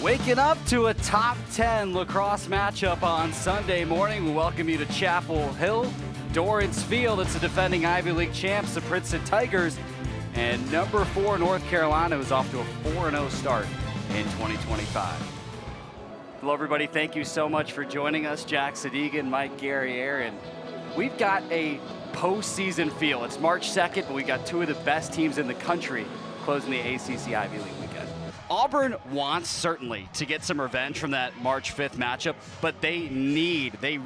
Waking up to a top 10 lacrosse matchup on Sunday morning. We welcome you to Chapel Hill, Dorrance Field. It's the defending Ivy League champs, the Princeton Tigers, and number 4 North Carolina is off to a 4-0 start in 2025. Hello everybody, thank you so much for joining us. Jack Sadighian, Mike Guerriere, and we've got a postseason feel. It's March 2nd, but we got two of the best teams in the country closing the ACC Ivy League weekend. Auburn wants certainly to get some revenge from that March 5th matchup, but they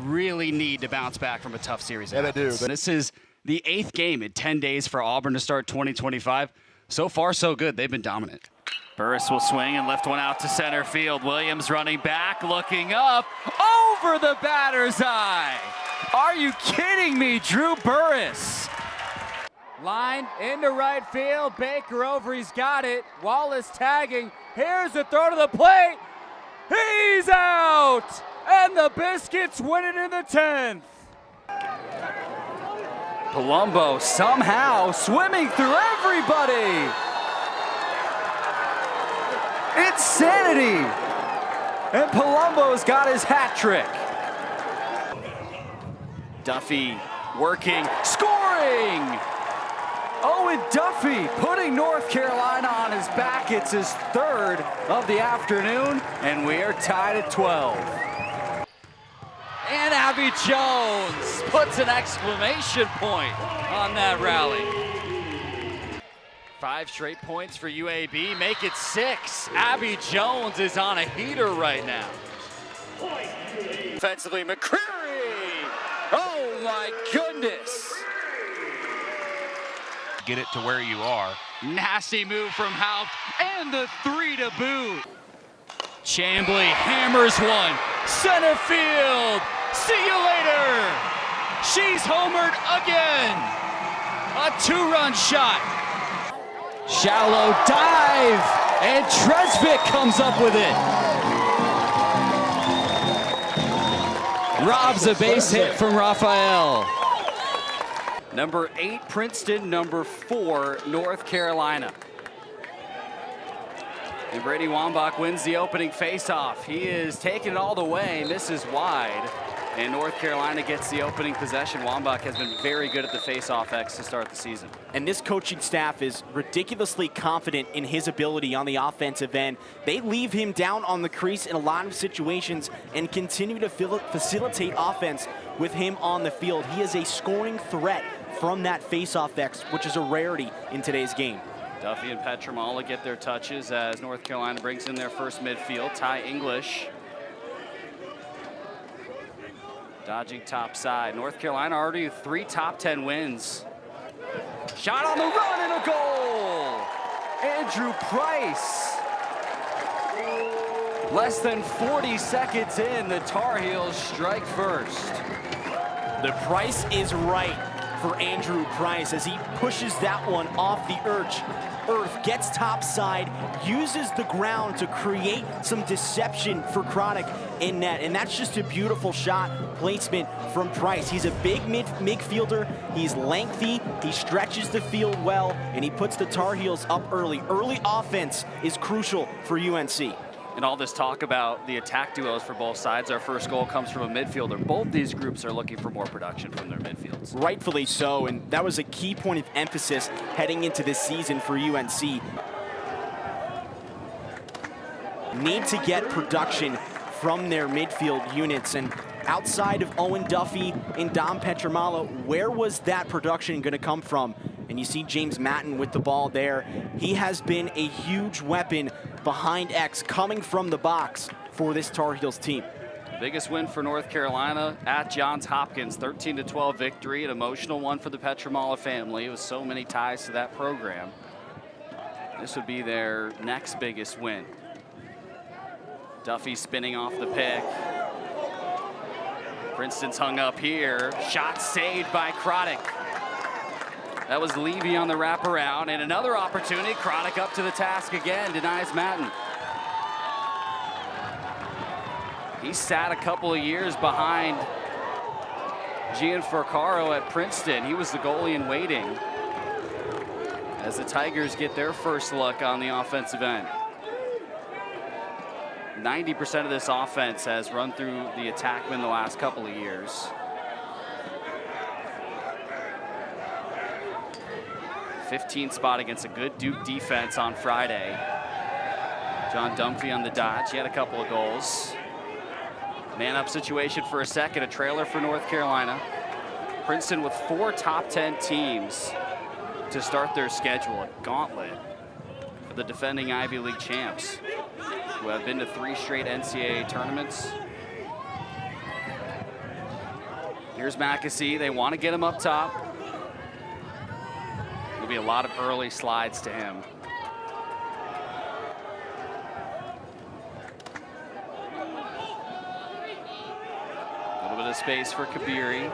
really need to bounce back from a tough series. Yeah, they do. This is the 8th game in 10 days for Auburn to start 2025. So far, so good. They've been dominant. Burris will swing and lift one out to center field. Williams running back, looking up, over the batter's eye. Are you kidding me, Drew Burris? Line into right field. Baker over, he's got it. Wallace tagging. Here's the throw to the plate. He's out! And the Biscuits win it in the 10th. Palumbo somehow swimming through everybody. Insanity! And Palumbo's got his hat trick. Duffy working, scoring! Owen Duffy putting North Carolina on his back. It's his 3rd of the afternoon, and we are tied at 12. And Abby Jones puts an exclamation point on that rally. 5 straight points for UAB, make it 6. Abby Jones is on a heater right now. Defensively, McCreary! Oh my goodness! Get it to where you are. Nasty move from Houck, and the 3 to boot. Chambly hammers one, center field. See you later. She's homered again. A 2-run shot. Shallow dive, and Tresvik comes up with it. Robs a base hit from Raphael. Number 8, Princeton. Number 4, North Carolina. And Brady Wambach wins the opening faceoff. He is taking it all the way, misses wide. And North Carolina gets the opening possession. Wambach has been very good at the faceoff X to start the season. And this coaching staff is ridiculously confident in his ability on the offensive end. They leave him down on the crease in a lot of situations and continue to facilitate offense with him on the field. He is a scoring threat from that faceoff X, which is a rarity in today's game. Duffy and Petramala get their touches as North Carolina brings in their first midfield. Ty English dodging top side. North Carolina already 3 top 10 wins. Shot on the run and a goal! Andrew Price. Less than 40 seconds in, the Tar Heels strike first. The price is right for Andrew Price as he pushes that one off the earth, gets topside, uses the ground to create some deception for Chronic in net, and that's just a beautiful shot placement from Price. He's a big midfielder, he's lengthy, he stretches the field well, and he puts the Tar Heels up early. Early offense is crucial for UNC. And all this talk about the attack duos for both sides, our first goal comes from a midfielder. Both these groups are looking for more production from their midfields. Rightfully so, and that was a key point of emphasis heading into this season for UNC. Need to get production from their midfield units, and outside of Owen Duffy and Dom Petramala, where was that production going to come from? And you see James Matten with the ball there. He has been a huge weapon behind X coming from the box for this Tar Heels team. Biggest win for North Carolina at Johns Hopkins, 13-12 victory, an emotional one for the Petramala family. It was so many ties to that program. This would be their next biggest win. Duffy spinning off the pick. Princeton's hung up here. Shot saved by Chronic. That was Levy on the wraparound, and another opportunity. Chronic up to the task again, denies Matten. He sat a couple of years behind Gianforcaro at Princeton. He was the goalie in waiting as the Tigers get their first look on the offensive end. 90% of this offense has run through the attackman the last couple of years. '15th spot against a good Duke defense on Friday. John Dunphy on the dodge. He had a couple of goals. Man-up situation for a second, a trailer for North Carolina. Princeton with 4 top 10 teams to start their schedule, a gauntlet for the defending Ivy League champs, who have been to 3 straight NCAA tournaments. Here's Mackesy. They want to get him up top. There'll be a lot of early slides to him. A little bit of space for Kabiri.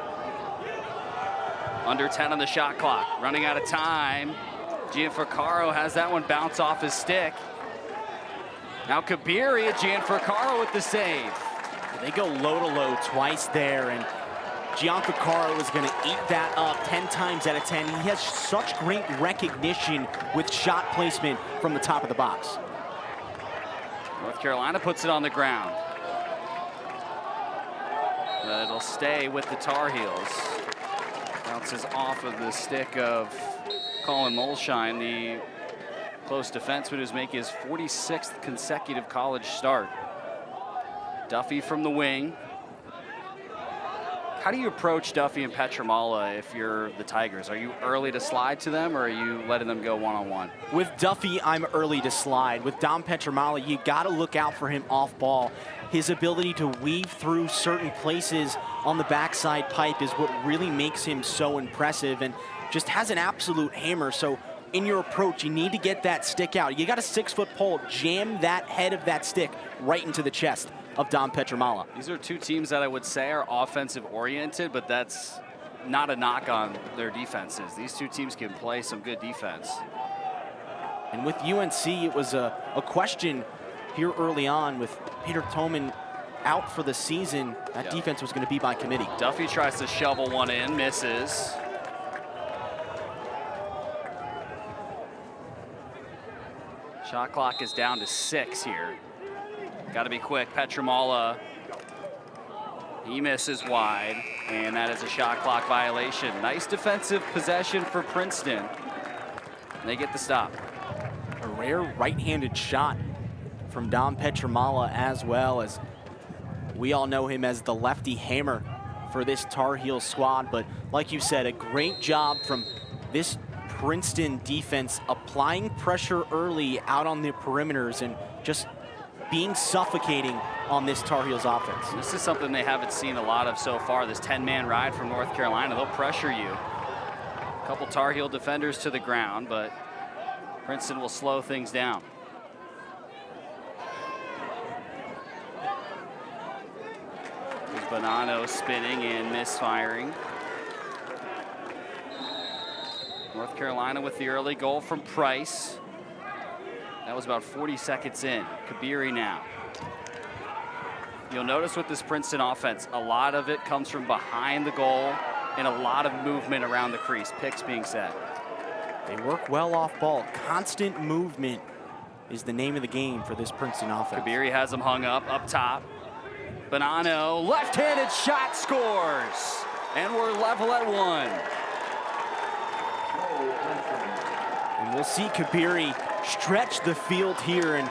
Under 10 on the shot clock, running out of time. Gianfrancaro has that one bounce off his stick. Now Kabiri, Gianfrancaro with the save. They go low to low twice there, and Gianfrancaro is going to eat that up 10 times out of 10. He has such great recognition with shot placement from the top of the box. North Carolina puts it on the ground. But it'll stay with the Tar Heels. Bounces off of the stick of Colin Molshine, the close defenseman who's making his 46th consecutive college start. Duffy from the wing. How do you approach Duffy and Petramala if you're the Tigers? Are you early to slide to them, or are you letting them go one-on-one? With Duffy, I'm early to slide. With Dom Petramala, you got to look out for him off ball. His ability to weave through certain places on the backside pipe is what really makes him so impressive, and just has an absolute hammer. So in your approach, you need to get that stick out. You got a 6-foot pole, jam that head of that stick right into the chest of Dom Petramala. These are 2 teams that I would say are offensive oriented, but that's not a knock on their defenses. These 2 teams can play some good defense. And with UNC, it was a question here early on with Peter Toman out for the season. That defense was going to be by committee. Duffy tries to shovel one in, misses. Shot clock is down to 6 here. Got to be quick. Petramala, he misses wide, and that is a shot clock violation. Nice defensive possession for Princeton. They get the stop. A rare right-handed shot from Dom Petramala, as well as we all know him as the lefty hammer for this Tar Heel squad. But like you said, a great job from this Princeton defense, applying pressure early out on the perimeters and just being suffocating on this Tar Heels offense. This is something they haven't seen a lot of so far, this 10-man ride from North Carolina. They'll pressure you. A couple Tar Heel defenders to the ground, but Princeton will slow things down. There's Bonanno spinning and misfiring. North Carolina with the early goal from Price. That was about 40 seconds in. Kabiri now. You'll notice with this Princeton offense, a lot of it comes from behind the goal and a lot of movement around the crease, picks being set. They work well off ball. Constant movement is the name of the game for this Princeton offense. Kabiri has him hung up top. Bonanno, left-handed shot, scores. And we're level at 1. And we'll see Kabiri stretch the field here, and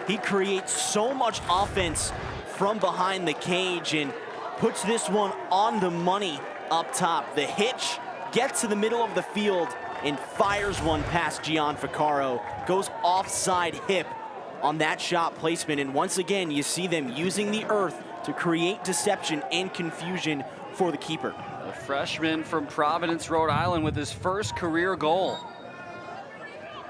he creates so much offense from behind the cage and puts this one on the money up top. The hitch gets to the middle of the field and fires one past Gianfrancaro. Goes offside hip on that shot placement, and once again you see them using the earth to create deception and confusion for the keeper. The freshman from Providence, Rhode Island, with his first career goal.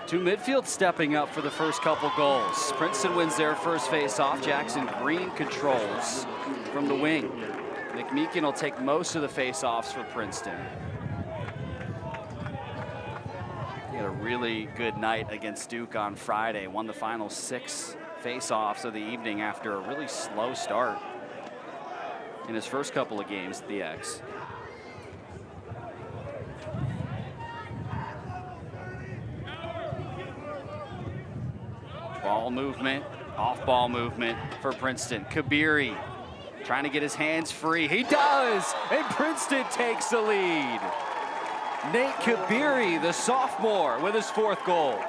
2 midfield stepping up for the first couple goals. Princeton wins their first face-off. Jackson Green controls from the wing. Nick Meekin will take most of the face-offs for Princeton. He had a really good night against Duke on Friday. Won the final 6 face-offs of the evening after a really slow start in his first couple of games at the X. Ball movement Off-ball movement for Princeton. Kabiri trying to get his hands free. He does, and Princeton takes the lead. Nate Kabiri, the sophomore, with his 4th goal.